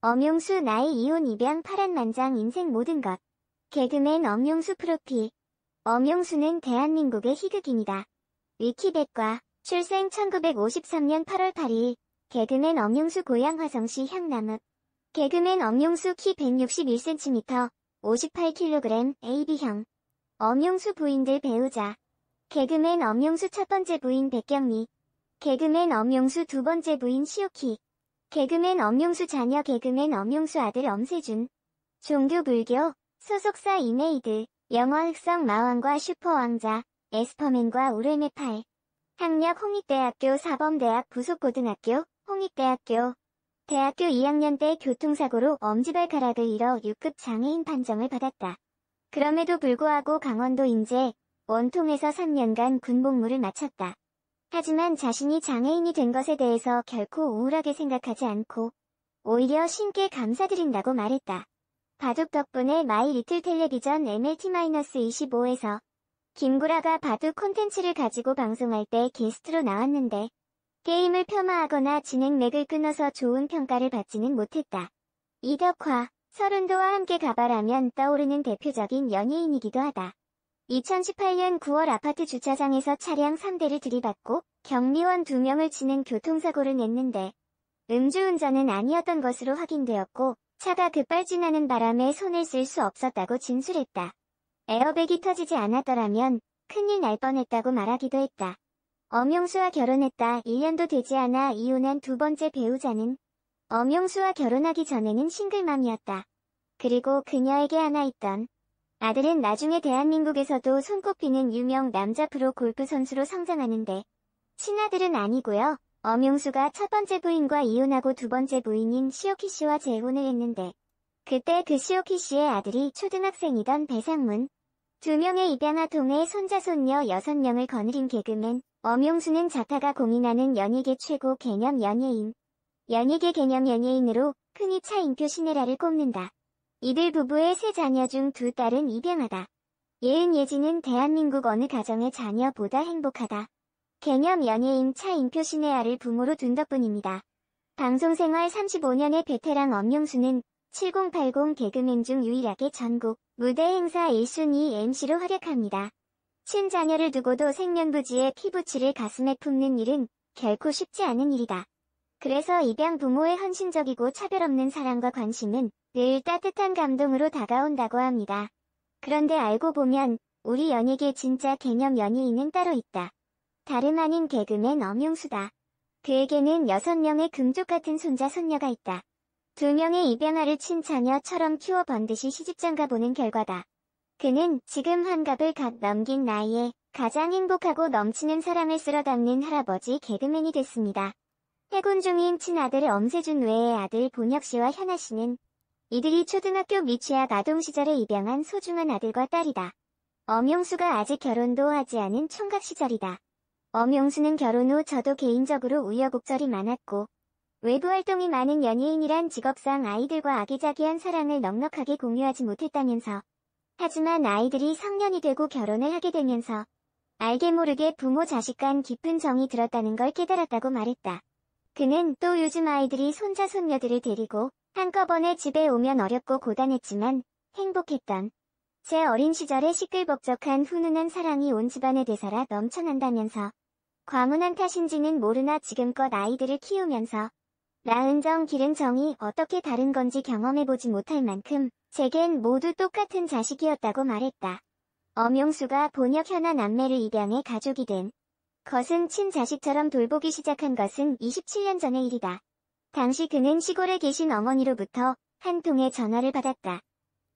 엄용수 나이 이혼 입양 파란만장 인생 모든 것. 개그맨 엄용수 프로필. 엄용수는 대한민국의 희극인이다. 위키백과. 출생 1953년 8월 8일. 개그맨 엄용수 고향 화성시 향남읍. 개그맨 엄용수 키 161cm, 58kg, AB형. 엄용수 부인들 배우자. 개그맨 엄용수 첫 번째 부인 백경미. 개그맨 엄용수 두 번째 부인 시오키. 개그맨 엄용수 자녀 개그맨 엄용수 아들 엄세준. 종교 불교, 소속사 이메이드, 영화 흑성 마왕과 슈퍼왕자, 에스퍼맨과 우르메 팔. 학력 홍익대학교 사범대학 부속고등학교, 홍익대학교. 대학교 2학년 때 교통사고로 엄지발가락을 잃어 6급 장애인 판정을 받았다. 그럼에도 불구하고 강원도 인제, 원통에서 3년간 군복무를 마쳤다. 하지만 자신이 장애인이 된 것에 대해서 결코 우울하게 생각하지 않고 오히려 신께 감사드린다고 말했다. 바둑 덕분에 마이 리틀 텔레비전 MLT-25에서 김구라가 바둑 콘텐츠를 가지고 방송할 때 게스트로 나왔는데 게임을 폄하하거나 진행 맥을 끊어서 좋은 평가를 받지는 못했다. 이덕화, 서른도와 함께 가발하면 떠오르는 대표적인 연예인이기도 하다. 2018년 9월 아파트 주차장에서 차량 3대를 들이받고 경비원 2명을 치는 교통사고를 냈는데 음주운전은 아니었던 것으로 확인되었고 차가 급발진하는 바람에 손을 쓸 수 없었다고 진술했다. 에어백이 터지지 않았더라면 큰일 날 뻔했다고 말하기도 했다. 엄용수와 결혼했다. 1년도 되지 않아 이혼한 두 번째 배우자는 엄용수와 결혼하기 전에는 싱글맘이었다. 그리고 그녀에게 하나 있던 아들은 나중에 대한민국에서도 손꼽히는 유명 남자 프로 골프 선수로 성장하는데 친아들은 아니고요. 엄용수가 첫 번째 부인과 이혼하고 두 번째 부인인 시오키 씨와 재혼을 했는데 그때 그 시오키 씨의 아들이 초등학생이던 배상문. 2명의 입양아 통해 손자 손녀 6명을 거느린 개그맨 엄용수는 자타가 공인하는 연예계 최고 개념 연예인. 연예계 개념 연예인으로 흔히 차인표 신혜라를 꼽는다. 이들 부부의 세 자녀 중 두 딸은 입양아다. 예은 예지는 대한민국 어느 가정의 자녀보다 행복하다. 개념 연예인 차인표 신혜아를 부모로 둔 덕분입니다. 방송생활 35년의 베테랑 엄용수는 7080 개그맨 중 유일하게 전국 무대 행사 1순위 MC로 활약합니다. 친자녀를 두고도 생년부지에 피부치를 가슴에 품는 일은 결코 쉽지 않은 일이다. 그래서 입양 부모의 헌신적이고 차별 없는 사랑과 관심은 늘 따뜻한 감동으로 다가온다고 합니다. 그런데 알고 보면 우리 연예계 진짜 개념 연예인은 따로 있다. 다름 아닌 개그맨 엄용수다. 그에게는 6명의 금쪽 같은 손자 손녀가 있다. 2명의 입양아를 친자녀처럼 키워 번듯이 시집장가 보는 결과다. 그는 지금 환갑을 갓 넘긴 나이에 가장 행복하고 넘치는 사랑을 쓸어 담는 할아버지 개그맨이 됐습니다. 해군 중인 친아들 엄세준 외의 아들 본혁 씨와 현아 씨는 이들이 초등학교 미취학 아동 시절에 입양한 소중한 아들과 딸이다. 엄용수가 아직 결혼도 하지 않은 총각 시절이다. 엄용수는 결혼 후 저도 개인적으로 우여곡절이 많았고 외부 활동이 많은 연예인이란 직업상 아이들과 아기자기한 사랑을 넉넉하게 공유하지 못했다면서 하지만 아이들이 성년이 되고 결혼을 하게 되면서 알게 모르게 부모 자식 간 깊은 정이 들었다는 걸 깨달았다고 말했다. 그는 또 요즘 아이들이 손자 손녀들을 데리고 한꺼번에 집에 오면 어렵고 고단했지만 행복했던 제 어린 시절의 시끌벅적한 훈훈한 사랑이 온 집안에 되살아 넘쳐난다면서 과문한 탓인지는 모르나 지금껏 아이들을 키우면서 낳은 정 기른 정이 어떻게 다른 건지 경험해보지 못할 만큼 제겐 모두 똑같은 자식이었다고 말했다. 엄용수가 본혁 현아 남매를 입양해 가족이 된 것은 친자식처럼 돌보기 시작한 것은 27년 전의 일이다. 당시 그는 시골에 계신 어머니로부터 한 통의 전화를 받았다.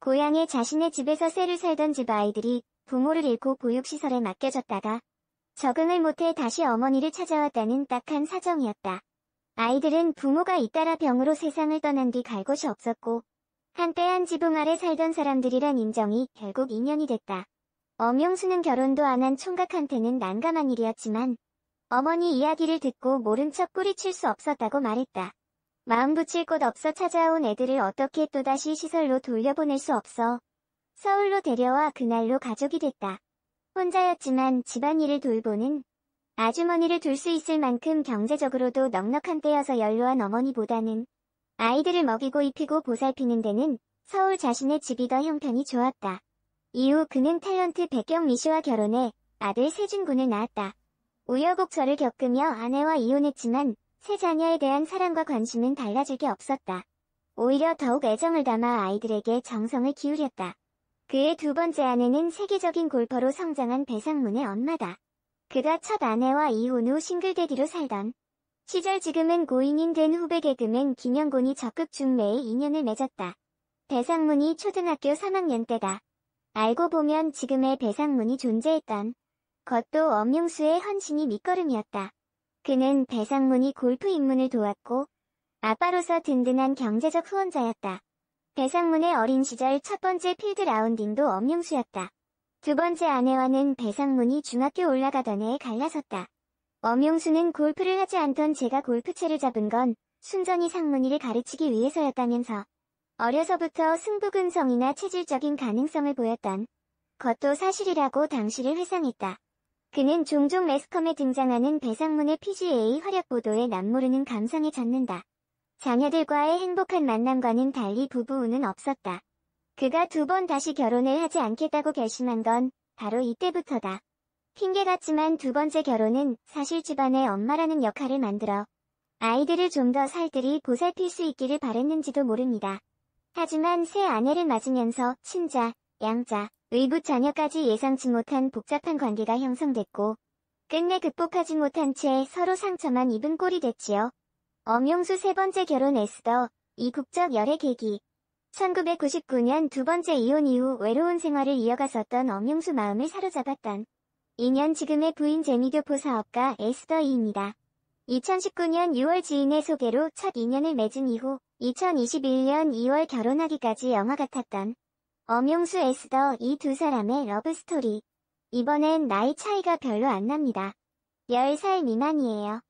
고향에 자신의 집에서 새로 살던 집 아이들이 부모를 잃고 보육시설에 맡겨졌다가 적응을 못해 다시 어머니를 찾아왔다는 딱한 사정이었다. 아이들은 부모가 잇따라 병으로 세상을 떠난 뒤 갈 곳이 없었고 한때 한 지붕 아래 살던 사람들이란 인정이 결국 인연이 됐다. 엄용수는 결혼도 안 한 총각한테는 난감한 일이었지만 어머니 이야기를 듣고 모른 척 뿌리칠 수 없었다고 말했다. 마음 붙일 곳 없어 찾아온 애들을 어떻게 또다시 시설로 돌려보낼 수 없어 서울로 데려와 그날로 가족이 됐다. 혼자였지만 집안일을 돌보는 아주머니를 둘 수 있을 만큼 경제적으로도 넉넉한 때여서 연로한 어머니보다는 아이들을 먹이고 입히고 보살피는 데는 서울 자신의 집이 더 형편이 좋았다. 이후 그는 탤런트 백경미 씨와 결혼해 아들 세준군을 낳았다. 우여곡절을 겪으며 아내와 이혼했지만 세 자녀에 대한 사랑과 관심은 달라질 게 없었다. 오히려 더욱 애정을 담아 아이들에게 정성을 기울였다. 그의 두 번째 아내는 세계적인 골퍼로 성장한 배상문의 엄마다. 그가 첫 아내와 이혼 후 싱글데디로 살던 시절 지금은 고인인 된 후배 개그맨 김영곤이 적극 중매에 인연을 맺었다. 배상문이 초등학교 3학년 때다. 알고 보면 지금의 배상문이 존재했던 것도 엄용수의 헌신이 밑거름이었다. 그는 배상문이 골프 입문을 도왔고 아빠로서 든든한 경제적 후원자였다. 배상문의 어린 시절 첫 번째 필드 라운딩도 엄용수였다. 두 번째 아내와는 배상문이 중학교 올라가던 해에 갈라섰다. 엄용수는 골프를 하지 않던 제가 골프채를 잡은 건 순전히 상문이를 가르치기 위해서였다면서 어려서부터 승부근성이나 체질적인 가능성을 보였던 것도 사실이라고 당시를 회상했다. 그는 종종 매스컴에 등장하는 배상문의 PGA 활약 보도에 남모르는 감상에 젖는다. 자녀들과의 행복한 만남과는 달리 부부운은 없었다. 그가 두 번 다시 결혼을 하지 않겠다고 결심한 건 바로 이때부터다. 핑계 같지만 두 번째 결혼은 사실 집안의 엄마라는 역할을 만들어 아이들을 좀 더 살뜰히 보살필 수 있기를 바랬는지도 모릅니다. 하지만 새 아내를 맞으면서 친자, 양자, 의붓 자녀까지 예상치 못한 복잡한 관계가 형성됐고 끝내 극복하지 못한 채 서로 상처만 입은 꼴이 됐지요. 엄용수 세 번째 결혼 에스더, 이국적 열애 계기. 1999년 두 번째 이혼 이후 외로운 생활을 이어갔었던 엄용수 마음을 사로잡았던 인연 지금의 부인 재미교포 사업가 에스더 이입니다. 2019년 6월 지인의 소개로 첫 인연을 맺은 이후 2021년 2월 결혼하기까지 영화 같았던 엄용수 에스더 이 두 사람의 러브스토리. 이번엔 나이 차이가 별로 안 납니다. 10살 미만이에요.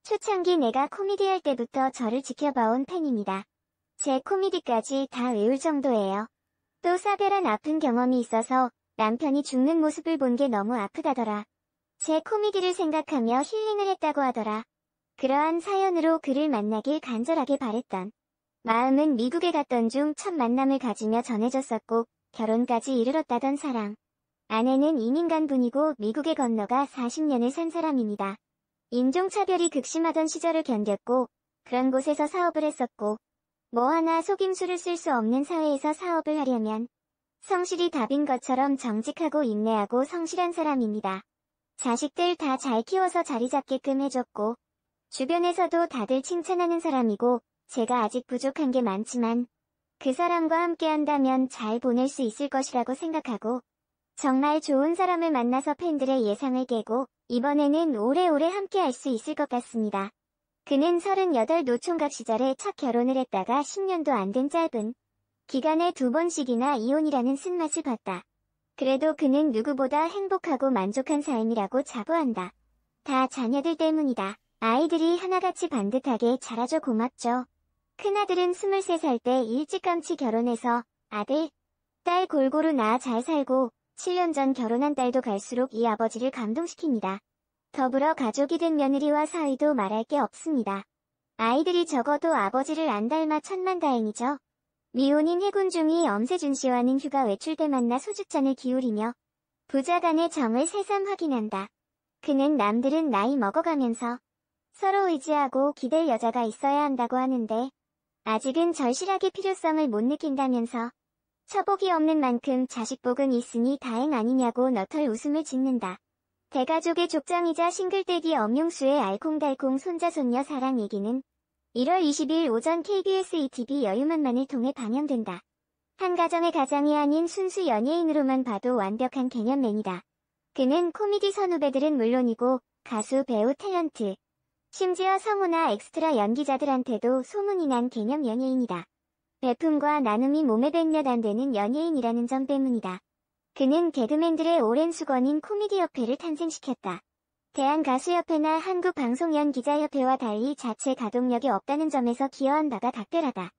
초창기 내가 코미디 할 때부터 저를 지켜봐온 팬입니다. 제 코미디까지 다 외울 정도예요. 또 사별한 아픈 경험이 있어서 남편이 죽는 모습을 본 게 너무 아프다더라. 제 코미디를 생각하며 힐링을 했다고 하더라. 그러한 사연으로 그를 만나길 간절하게 바랬던 마음은 미국에 갔던 중 첫 만남을 가지며 전해졌었고 결혼까지 이르렀다던 사랑. 아내는 이민간 분이고 미국에 건너가 40년을 산 사람입니다. 인종차별이 극심하던 시절을 견뎠고 그런 곳에서 사업을 했었고 뭐 하나 속임수를 쓸 수 없는 사회에서 사업을 하려면 성실이 답인 것처럼 정직하고 인내하고 성실한 사람입니다. 자식들 다 잘 키워서 자리 잡게끔 해줬고 주변에서도 다들 칭찬하는 사람이고 제가 아직 부족한 게 많지만 그 사람과 함께 한다면 잘 보낼 수 있을 것이라고 생각하고 정말 좋은 사람을 만나서 팬들의 예상을 깨고 이번에는 오래오래 함께 할 수 있을 것 같습니다. 그는 38 노총각 시절에 첫 결혼을 했다가 10년도 안 된 짧은 기간에 두 번씩이나 이혼이라는 쓴맛을 봤다. 그래도 그는 누구보다 행복하고 만족한 삶이라고 자부한다. 다 자녀들 때문이다. 아이들이 하나같이 반듯하게 자라줘 고맙죠. 큰아들은 23살 때 일찌감치 결혼해서 아들, 딸 골고루 낳아 잘 살고 7년 전 결혼한 딸도 갈수록 이 아버지를 감동시킵니다. 더불어 가족이 된 며느리와 사위도 말할 게 없습니다. 아이들이 적어도 아버지를 안 닮아 천만다행이죠. 미혼인 해군 중위 엄세준 씨와는 휴가 외출 때 만나 소주잔을 기울이며 부자 간의 정을 새삼 확인한다. 그는 남들은 나이 먹어가면서 서로 의지하고 기댈 여자가 있어야 한다고 하는데 아직은 절실하게 필요성을 못 느낀다면서 처복이 없는 만큼 자식복은 있으니 다행 아니냐고 너털 웃음을 짓는다. 대가족의 족장이자 싱글데디 엄용수의 알콩달콩 손자손녀 사랑 얘기는 1월 20일 오전 KBS ETV 여유만만을 통해 방영된다. 한 가정의 가장이 아닌 순수 연예인으로만 봐도 완벽한 개념맨이다. 그는 코미디 선후배들은 물론이고 가수, 배우, 탤런트, 심지어 성우나 엑스트라 연기자들한테도 소문이 난 개념 연예인이다. 베품과 나눔이 몸에 뱉몇 안 되는 연예인이라는 점 때문이다. 그는 개그맨들의 오랜 수건인 코미디협회를 탄생시켰다. 대한가수협회나 한국방송연기자협회와 달리 자체 가동력이 없다는 점에서 기여한 바가 각별하다.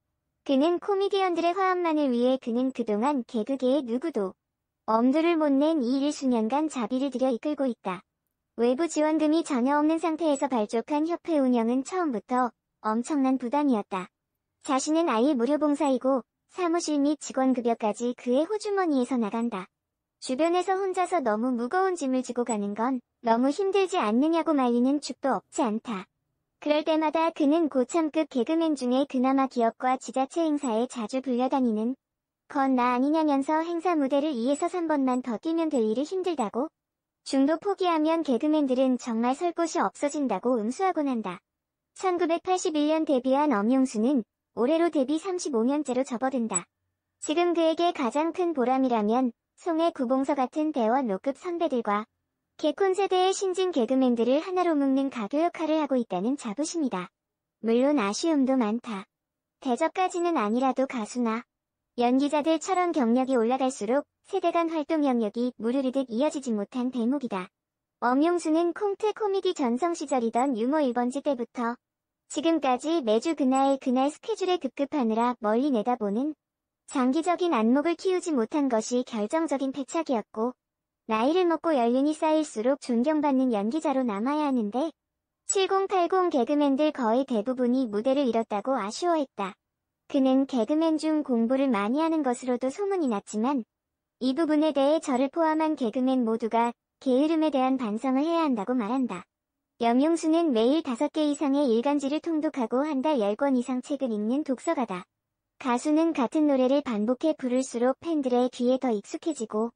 그는 코미디언들의 화합만을 위해 그는 그동안 개그계의 누구도 엄두를 못 낸 이 일을 수년간 자비를 들여 이끌고 있다. 외부 지원금이 전혀 없는 상태에서 발족한 협회 운영은 처음부터 엄청난 부담이었다. 자신은 아예 무료 봉사이고 사무실 및 직원급여까지 그의 호주머니에서 나간다. 주변에서 혼자서 너무 무거운 짐을 지고 가는 건 너무 힘들지 않느냐고 말리는 축도 없지 않다. 그럴 때마다 그는 고참급 개그맨 중에 그나마 기업과 지자체 행사에 자주 불려다니는 건 나 아니냐면서 행사 무대를 2에서 3번만 더 뛰면 될 일이 힘들다고, 중도 포기하면 개그맨들은 정말 설 곳이 없어진다고 응수하곤 한다. 1981년 데뷔한 엄용수는 올해로 데뷔 35년째로 접어든다. 지금 그에게 가장 큰 보람이라면 송혜 구봉서 같은 대원 로급 선배들과 개콘 세대의 신진 개그맨들을 하나로 묶는 가교 역할을 하고 있다는 자부심이다. 물론 아쉬움도 많다. 대접까지는 아니라도 가수나 연기자들처럼 경력이 올라갈수록 세대 간 활동 영역이 무르르듯 이어지지 못한 대목이다. 엄용수는 콩트 코미디 전성 시절이던 유머 1번지 때부터 지금까지 매주 그날 스케줄에 급급하느라 멀리 내다보는 장기적인 안목을 키우지 못한 것이 결정적인 패착이었고, 나이를 먹고 연륜이 쌓일수록 존경받는 연기자로 남아야 하는데 7080 개그맨들 거의 대부분이 무대를 잃었다고 아쉬워했다. 그는 개그맨 중 공부를 많이 하는 것으로도 소문이 났지만 이 부분에 대해 저를 포함한 개그맨 모두가 게으름에 대한 반성을 해야 한다고 말한다. 엄용수는 매일 5개 이상의 일간지를 통독하고 한 달 10권 이상 책을 읽는 독서가다. 가수는 같은 노래를 반복해 부를수록 팬들의 귀에 더 익숙해지고,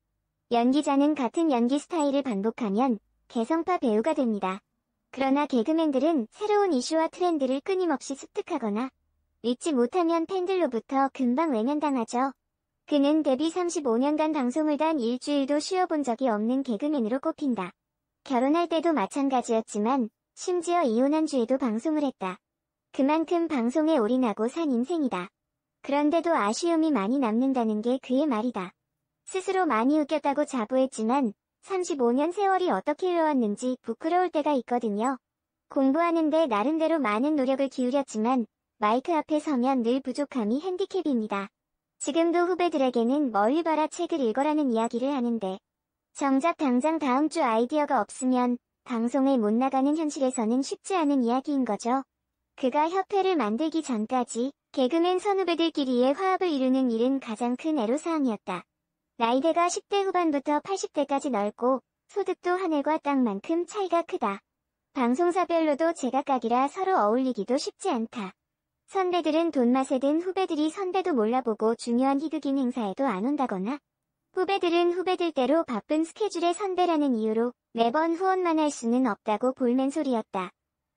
연기자는 같은 연기 스타일을 반복하면 개성파 배우가 됩니다. 그러나 개그맨들은 새로운 이슈와 트렌드를 끊임없이 습득하거나 읽지 못하면 팬들로부터 금방 외면당하죠. 그는 데뷔 35년간 방송을 단 일주일도 쉬어본 적이 없는 개그맨으로 꼽힌다. 결혼할 때도 마찬가지였지만 심지어 이혼한 주에도 방송을 했다. 그만큼 방송에 올인하고 산 인생이다. 그런데도 아쉬움이 많이 남는다는 게 그의 말이다. 스스로 많이 웃겼다고 자부했지만 35년 세월이 어떻게 흘러왔는지 부끄러울 때가 있거든요. 공부하는데 나름대로 많은 노력을 기울였지만 마이크 앞에 서면 늘 부족함이 핸디캡입니다. 지금도 후배들에게는 멀리 봐라 책을 읽어라는 이야기를 하는데 정작 당장 다음 주 아이디어가 없으면 방송에 못 나가는 현실에서는 쉽지 않은 이야기인 거죠. 그가 협회를 만들기 전까지 개그맨 선후배들끼리의 화합을 이루는 일은 가장 큰 애로사항이었다. 나이대가 10대 후반부터 80대까지 넓고 소득도 하늘과 땅만큼 차이가 크다. 방송사별로도 제각각이라 서로 어울리기도 쉽지 않다. 선배들은 돈맛에 든 후배들이 선배도 몰라보고 중요한 희극인 행사에도 안 온다거나, 후배들은 후배들대로 바쁜 스케줄의 선배라는 이유로 매번 후원만 할 수는 없다고 볼멘소리였다.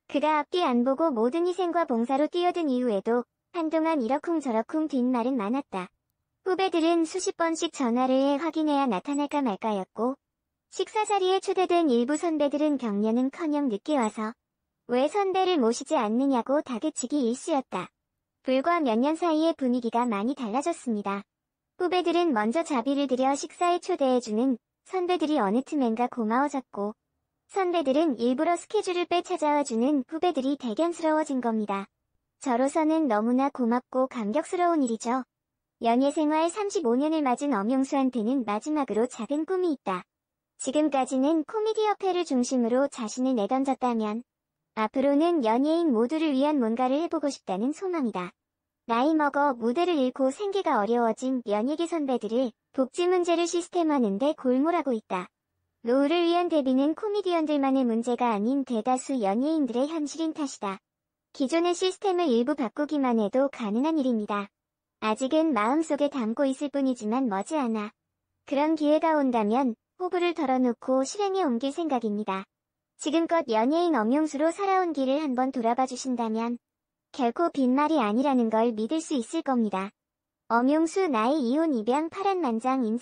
그가 앞뒤 안 보고 모든 희생과 봉사로 뛰어든 이후에도 한동안 이러쿵저러쿵 뒷말은 많았다. 후배들은 수십 번씩 전화를 해 확인해야 나타날까 말까였고, 식사 자리에 초대된 일부 선배들은 격려는커녕 늦게 와서 왜 선배를 모시지 않느냐고 다그치기 일쑤였다. 불과 몇 년 사이에 분위기가 많이 달라졌습니다. 후배들은 먼저 자비를 들여 식사에 초대해주는 선배들이 어느 틈엔가 고마워졌고, 선배들은 일부러 스케줄을 빼 찾아와주는 후배들이 대견스러워진 겁니다. 저로서는 너무나 고맙고 감격스러운 일이죠. 연예생활 35년을 맞은 엄용수한테는 마지막으로 작은 꿈이 있다. 지금까지는 코미디 협회를 중심으로 자신을 내던졌다면 앞으로는 연예인 모두를 위한 뭔가를 해보고 싶다는 소망이다. 나이 먹어 무대를 잃고 생계가 어려워진 연예계 선배들을 복지 문제를 시스템화하는데 골몰하고 있다. 노후를 위한 대비는 코미디언들만의 문제가 아닌 대다수 연예인들의 현실인 탓이다. 기존의 시스템을 일부 바꾸기만 해도 가능한 일입니다. 아직은 마음속에 담고 있을 뿐이지만 머지않아 그런 기회가 온다면 호불을 덜어놓고 실행에 옮길 생각입니다. 지금껏 연예인 엄용수로 살아온 길을 한번 돌아봐 주신다면 결코 빈말이 아니라는 걸 믿을 수 있을 겁니다. 엄용수 나의 이혼 입양 파란만장 인생